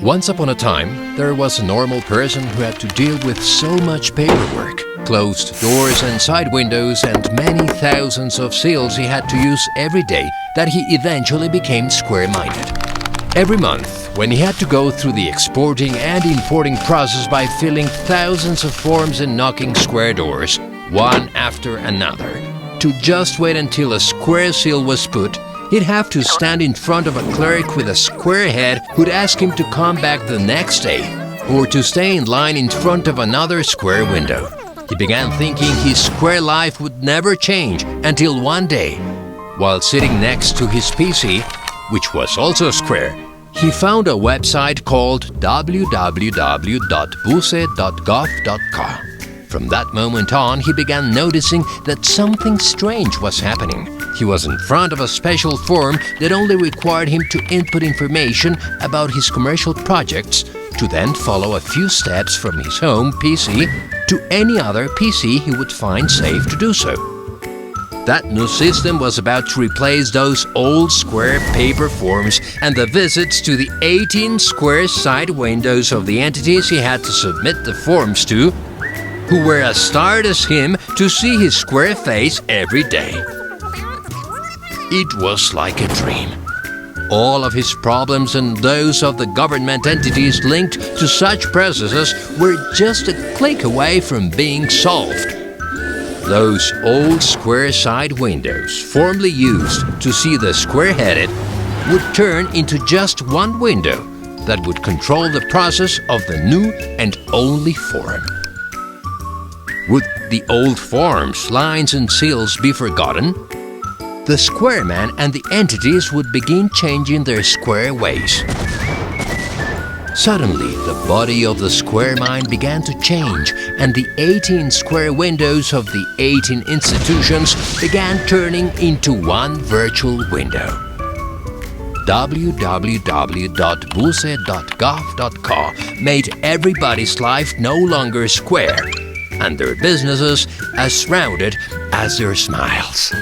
Once upon a time, there was a normal person who had to deal with so much paperwork, closed doors and side windows, and many thousands of seals he had to use every day that he eventually became square-minded. Every month, when he had to go through the exporting and importing process by filling thousands of forms and knocking square doors, one after another, to just wait until a square seal was put, he'd have to stand in front of a clerk with a square head who'd ask him to come back the next day, or to stay in line in front of another square window. He began thinking his square life would never change until one day, while sitting next to his PC, which was also square, he found a website called www.vuce.gov.ca. From that moment on, he began noticing that something strange was happening. He was in front of a special form that only required him to input information about his commercial projects, to then follow a few steps from his home PC to any other PC he would find safe to do so. That new system was about to replace those old square paper forms and the visits to the 18 square side windows of the entities he had to submit the forms to, who were as starred as him to see his square face every day. It was like a dream. All of his problems and those of the government entities linked to such processes were just a click away from being solved. Those old square side windows, formerly used to see the square-headed, would turn into just one window that would control the process of the new and only form. Would the old forms, lines and seals be forgotten? The square man and the entities would begin changing their square ways. Suddenly, the body of the square mind began to change, and the 18 square windows of the 18 institutions began turning into one virtual window. www.vuce.gov.ca made everybody's life no longer square, and their businesses as rounded as their smiles.